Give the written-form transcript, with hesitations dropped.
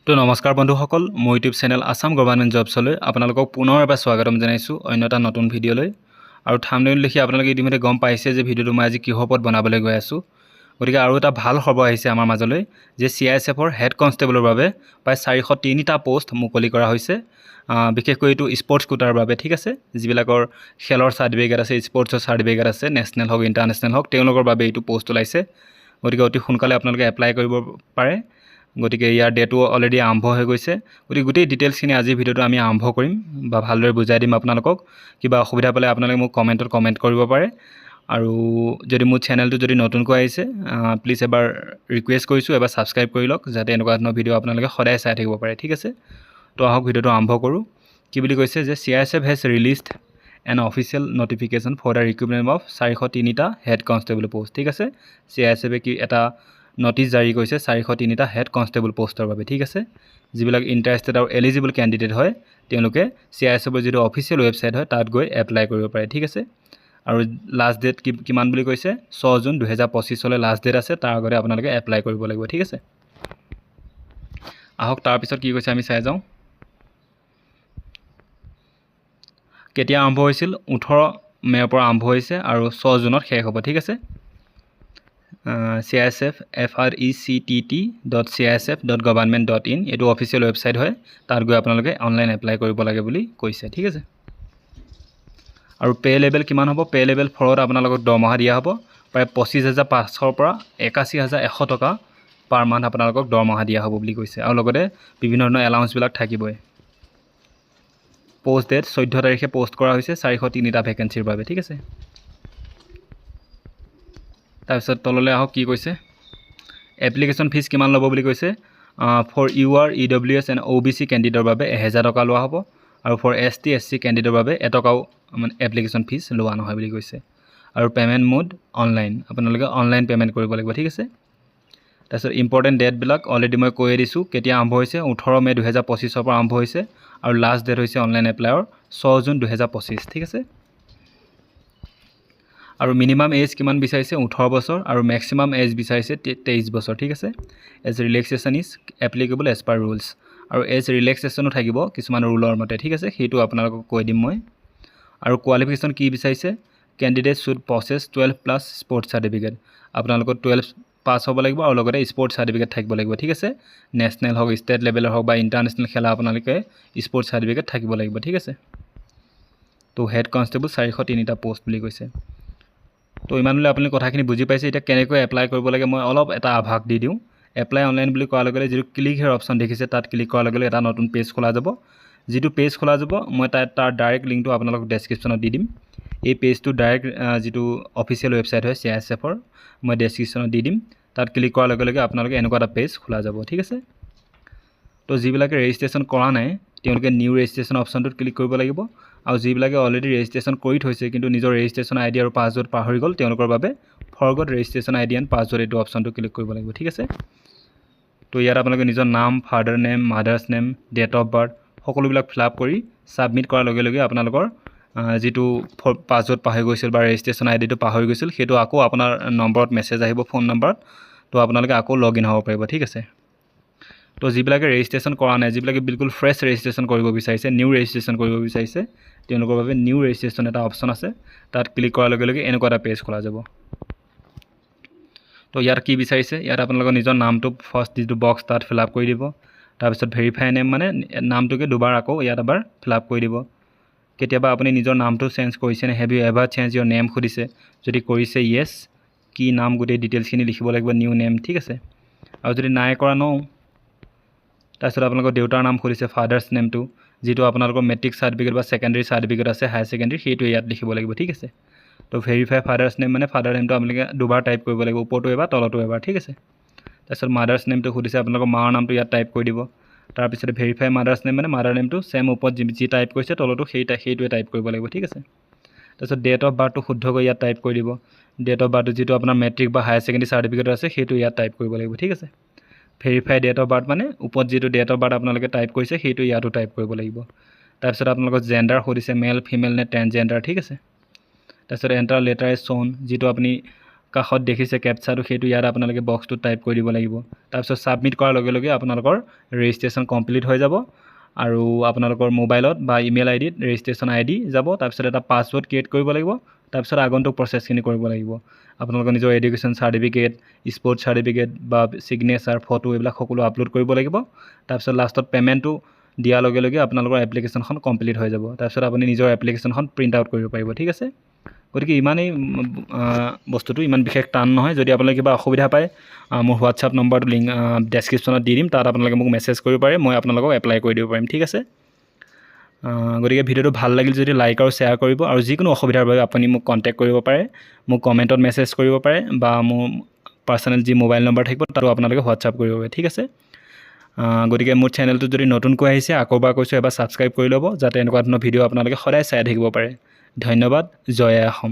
তো নমস্কাৰ বন্ধুসকল, মোৰ ইউটিউব চেনেল আসাম গভৰ্ণমেণ্ট জবছলৈ আপোনালোকক পুনৰ এবাৰ স্বাগতম জনাইছোঁ অন্য এটা নতুন ভিডিঅ'লৈ। আৰু থাম্বনেইল দেখি আপোনালোকে ইতিমধ্যে গম পাইছে যে ভিডিঅ'টো মই আজি কিহৰ ওপৰত বনাবলৈ গৈ আছোঁ। গতিকে আৰু এটা ভাল খবৰ আহিছে আমাৰ মাজলৈ যে CISFৰ হেড কনষ্টেবলৰ বাবে প্ৰায় 403টা পোষ্ট মুকলি কৰা হৈছে। বিশেষকৈ এইটো স্পৰ্টছ কোটাৰ বাবে, ঠিক আছে, যিবিলাকৰ খেলৰ চাৰ্টিফিকেট আছে, স্পৰ্টছৰ চাৰ্টিফিকেট আছে, নেশ্যনেল হওক ইণ্টাৰনেশ্যনেল হওক, তেওঁলোকৰ বাবে এইটো পোষ্ট ওলাইছে। গতিকে অতি সোনকালে আপোনালোকে এপ্লাই কৰিব পাৰে। গতিকে ইয়াৰ ডেটো অলৰেডি আৰম্ভ হৈ গৈছে। গতিকে গোটেই ডিটেইলছখিনি আজিৰ ভিডিঅ'টো আমি আৰম্ভ কৰিম বা ভালদৰে বুজাই দিম আপোনালোকক। কিবা অসুবিধা পালে আপোনালোকে মোক কমেণ্টত কমেণ্ট কৰিব পাৰে। আৰু যদি মোৰ চেনেলটো যদি নতুনকৈ আহিছে প্লিজ এবাৰ ৰিকুৱেষ্ট কৰিছোঁ, এবাৰ ছাবস্ক্ৰাইব কৰি লওক যাতে এনেকুৱা ধৰণৰ ভিডিঅ' আপোনালোকে সদায় চাই থাকিব পাৰে, ঠিক আছে। তো আহক ভিডিঅ'টো আৰম্ভ কৰোঁ। কি বুলি কৈছে যে CISF has released an official notification for the recruitment of 403টা হেড কনষ্টেবল পোষ্ট, ঠিক আছে। CISFে কি এটা নটিচ জাৰি কৰিছে 403টা হেড কনষ্টেবল পোষ্টৰ বাবে, ঠিক আছে। যিবিলাক ইণ্টাৰেষ্টেড আৰু এলিজিবল কেণ্ডিডেট হয় তেওঁলোকে CISFৰ যিটো অফিচিয়েল ৱেবছাইট হয় তাত গৈ এপ্লাই কৰিব পাৰে, ঠিক আছে। আৰু লাষ্ট ডেট কিমান বুলি কৈছে 6 জুন 2025 লাষ্ট ডেট আছে। তাৰ আগতে আপোনালোকে এপ্লাই কৰিব লাগিব, ঠিক আছে। আহক তাৰপিছত কি কৈছে আমি চাই যাওঁ। কেতিয়া আৰম্ভ হৈছিল? 18 মে'ৰ পৰা আৰম্ভ হৈছে আৰু 6 জুনত শেষ হ'ব, ঠিক আছে। CISF FRECTT.CISF.government.in এইটো অফিচিয়েল ৱেবছাইট হয়। তাত গৈ আপোনালোকে অনলাইন এপ্লাই কৰিব লাগে বুলি কৈছে, ঠিক আছে। আৰু পে' লেভেল কিমান হ'ব? পে' লেভেল 4ত আপোনালোকক দৰমহা দিয়া হ'ব প্ৰায় 25,500 পৰা 81,100 টকা পাৰ মান্থ আপোনালোকক দৰমহা দিয়া হ'ব বুলি কৈছে। আৰু লগতে বিভিন্ন ধৰণৰ এলাউন্সবিলাক থাকিবই। পোষ্ট ডেট 14 তাৰিখে পোষ্ট কৰা হৈছে 403টা ভেকেঞ্চিৰ বাবে, ঠিক আছে। তাৰপিছত তললৈ আহক কি কৈছে। এপ্লিকেশ্যন ফিজ কিমান ল'ব বুলি কৈছে। For UR EWS and OBC কেণ্ডিডেটৰ বাবে 1000 টকা লোৱা হ'ব। আৰু ফৰ ST SC কেণ্ডিডেটৰ বাবে এটকাও মানে এপ্লিকেশ্যন ফিজ লোৱা নহয় বুলি কৈছে। আৰু পে'মেণ্ট মোড অনলাইন, আপোনালোকে অনলাইন পে'মেণ্ট কৰিব লাগিব, ঠিক আছে। তাৰপিছত ইম্পৰ্টেণ্ট ডেটবিলাক অলৰেডি মই কৈ দিছোঁ কেতিয়া আৰম্ভ হৈছে। 18 মে' 2025 পৰা আৰম্ভ হৈছে আৰু লাষ্ট ডেট হৈছে অনলাইন এপ্লাইৰ 6 জুন 2025, ঠিক আছে। আৰু মিনিমাম এজ কিমান বিচাৰিছে? 18 বছৰ আৰু মেক্সিমাম এজ বিচাৰিছে 23 বছৰ, ঠিক আছে। Age relaxation is applicable as per rules. আৰু এজ ৰিলেক্সেশ্যনো থাকিব কিছুমান ৰুলৰ মতে, ঠিক আছে। সেইটো আপোনালোকক কৈ দিম মই। আৰু কোৱালিফিকেশ্যন কি বিচাৰিছে? Candidate should process 12+ sports certificate. আপোনালোকৰ 12 পাছ হ'ব লাগিব আৰু লগতে স্পৰ্টছ চাৰ্টিফিকেট থাকিব লাগিব, ঠিক আছে। নেশ্যনেল হওক, ষ্টেট লেভেলৰ হওক বা ইণ্টাৰনেশ্যনেল খেলা আপোনালোকে স্পৰ্টছ চাৰ্টিফিকেট থাকিব লাগিব, ঠিক আছে। তো হেড কনষ্টেবল 403টা পোষ্ট বুলি কৈছে। তো ইমানলৈ আপুনি কথাখিনি বুজি পাইছে। এতিয়া কেনেকৈ এপ্লাই কৰিব লাগে মই অলপ এটা আভাস দি দিওঁ। এপ্লাই অনলাইন বুলি কোৱাৰ লগে লগে যিটো ক্লিক হেয়াৰ অপশ্যন দেখিছে তাত ক্লিক কৰাৰ লগে লগে এটা নতুন পেজ খোলা যাব। যিটো পেজ খোলা যাব মই তাৰ ডাইৰেক্ট লিংকটো আপোনালোকক ডেছক্ৰিপশ্যনত দি দিম। এই পেজটো ডাইৰেক্ট যিটো অফিচিয়েল ৱেবছাইট হয় CISFৰ মই ডেছক্ৰিপশ্যনত দি দিম। তাত ক্লিক কৰাৰ লগে লগে আপোনালোকে এনেকুৱা এটা পেজ খোলা যাব, ঠিক আছে। তো যিবিলাকে ৰেজিষ্ট্ৰেশ্যন কৰা নাই তেওঁলোকে নিউ ৰেজিষ্ট্ৰেশ্যন অপশ্যনটোত ক্লিক কৰিব লাগিব। আৰু যিবিলাকে অলৰেডি ৰেজিষ্ট্ৰেশ্যন কৰি থৈছে কিন্তু নিজৰ ৰেজিষ্ট্ৰেশ্যন ID আৰু পাছৱৰ্ড পাহৰি গ'ল তেওঁলোকৰ বাবে ফৰগট ৰেজিষ্ট্ৰেশ্যন ID এণ্ড পাছৱৰ্ড এইটো অপশ্যনটো ক্লিক কৰিব লাগিব, ঠিক আছে। তো ইয়াত আপোনালোকে নিজৰ নাম, father name, mothers name, date of birth সকলোবিলাক ফিল আপ কৰি ছাবমিট কৰাৰ লগে লগে আপোনালোকৰ যিটো পাছৱৰ্ড পাহৰি গৈছিল বা ৰেজিষ্ট্ৰেশ্যন IDটো পাহৰি গৈছিল সেইটো আকৌ আপোনাৰ নম্বৰত মেছেজ আহিব, ফোন নম্বৰত। তো আপোনালোকে আকৌ লগ ইন হ'ব পাৰিব, ঠিক আছে। তো যিবিলাকে ৰেজিষ্ট্ৰেশ্যন কৰা নাই, যিবিলাকে বিলকুল ফ্ৰেছ ৰেজিষ্ট্ৰেশ্যন কৰিব বিচাৰিছে, নিউ ৰেজিষ্ট্ৰেশ্যন কৰিব বিচাৰিছে, তেওঁলোকৰ বাবে নিউ ৰেজিষ্ট্ৰেশ্যন এটা অপশ্যন আছে। তাত ক্লিক কৰাৰ লগে লগে এনেকুৱা এটা পেজ খোলা যাব। তো ইয়াত কি বিচাৰিছে? ইয়াত আপোনালোকৰ নিজৰ নামটো ফাৰ্ষ্ট যিটো বক্স তাত ফিল আপ কৰি দিব। তাৰপিছত ভেৰিফাই নেম মানে নামটোকে দুবাৰ আকৌ ইয়াত এবাৰ ফিল আপ কৰি দিব। কেতিয়াবা আপুনি নিজৰ নামটো চেঞ্জ কৰিছেনে? Have you ever change your name সুধিছে। যদি কৰিছে য়েছ, কি নাম গোটেই ডিটেইলছখিনি লিখিব লাগিব, নিউ নেম, ঠিক আছে। আৰু যদি নাই কৰা ন। তাৰপিছত আপোনালোকৰ দেউতাৰ নাম সুধিছে, ফাদাৰ্ছ নেমটো যিটো আপোনালোকৰ মেট্ৰিক চাৰ্টিফিকেট বা ছেকেণ্ডেৰী চাৰ্টিফিকেট আছে হায়াৰ ছেকেণ্ডেৰী সেইটো ইয়াত লিখিব লাগিব, ঠিক আছে। তো ভেৰিফাই ফাদাৰ্ছ নেম মানে ফাদাৰ নেমটো আপোনালোকে দুবাৰ টাইপ কৰিব লাগিব, ওপৰতো এবাৰ তলতো এবাৰ, ঠিক আছে। তাৰপিছত মাদাৰ্ছ নেমটো সুধিছে, আপোনালোকৰ মাৰ নামটো ইয়াত টাইপ কৰি দিব। তাৰপিছত ভেৰিফাই মাদাৰ্ছ নেম মানে মাদাৰ নেমটো ছেম ওপৰত যি টাইপ কৰিছে তলতো সেইটোৱে টাইপ কৰিব লাগিব, ঠিক আছে। তাৰপিছত ডেট অফ বাৰ্থটো শুদ্ধকৈ ইয়াত টাইপ কৰি দিব। ডেট অফ বাৰ্থটো যিটো আপোনাৰ মেট্ৰিক বা হায়াৰ ছেকেণ্ডেৰী চাৰ্টিফিকেট আছে সেইটো ইয়াত টাইপ কৰিব লাগিব, ঠিক আছে। ভেৰিফাই ডেট অফ বাৰ্থ মানে ওপৰত যিটো ডেট অফ বাৰ্থ আপোনালোকে টাইপ কৰিছে সেইটো ইয়াতো টাইপ কৰিব লাগিব। তাৰপিছত আপোনালোকৰ জেণ্ডাৰ সুধিছে, মেল, ফিমেল নে ট্ৰেন্সজেণ্ডাৰ, ঠিক আছে। তাৰপিছত এণ্টাৰ লেটাৰ ইজ শ্ব'ন যিটো আপুনি কাষত দেখিছে কেপচাটো সেইটো ইয়াত আপোনালোকে বক্সটোত টাইপ কৰি দিব লাগিব তাৰপিছত ছাবমিট কৰাৰ লগে লগে আপোনালোকৰ ৰেজিষ্ট্ৰেশ্যন কমপ্লিট হৈ যাব আৰু আপোনালোকৰ মোবাইলত বা ইমেইল আইডিত ৰেজিষ্ট্ৰেশ্যন আইডি যাব তাৰপিছত এটা পাছৱৰ্ড ক্ৰিয়েট কৰিব লাগিব তাৰপিছত আগন্তুক প্ৰচেছখিনি কৰিব লাগিব আপোনালোকৰ নিজৰ এডুকেশ্যন চাৰ্টিফিকেট স্পৰ্টছ চাৰ্টিফিকেট বা ছিগনেচাৰ ফটো এইবিলাক সকলো আপলোড কৰিব লাগিব তাৰপিছত লাষ্টত পে'মেণ্টটো দিয়াৰ লগে লগে আপোনালোকৰ এপ্লিকেশ্যনখন কমপ্লিট হৈ যাব তাৰপিছত আপুনি নিজৰ এপ্লিকেশ্যনখন প্ৰিণ্ট আউট কৰিব পাৰিব ঠিক আছে গতিকে ইমানেই বস্তুটো ইমান বিশেষ টান নহয় যদি আপোনালোকে কিবা অসুবিধা পায় মোৰ হোৱাটছআপ নম্বৰটো লিংক ডেছক্ৰিপশ্যনত দি দিম তাত আপোনালোকে মোক মেছেজ কৰিব পাৰে মই আপোনালোকক এপ্লাই কৰি দিব পাৰিম ঠিক আছে গতিকে ভিডিঅ'টো ভাল লাগিল যদি লাইক আৰু শ্বেয়াৰ কৰিব আৰু যিকোনো অসুবিধাৰ বাবে আপুনি মোক কণ্টেক্ট কৰিব পাৰে মোক কমেণ্টত মেছেজ কৰিব পাৰে বা মোৰ পাৰ্চনেল যি মোবাইল নম্বৰ থাকিব তাতো আপোনালোকে হোৱাটছআপ কৰিব পাৰে ঠিক আছে গতিকে মোৰ চেনেলটো যদি নতুনকৈ আহিছে আকৌবাৰ কৈছোঁ এবাৰ ছাবস্ক্ৰাইব কৰি ল'ব যাতে এনেকুৱা ধৰণৰ ভিডিঅ' আপোনালোকে সদায় চাই থাকিব পাৰে ধন্যবাদ জয় অসম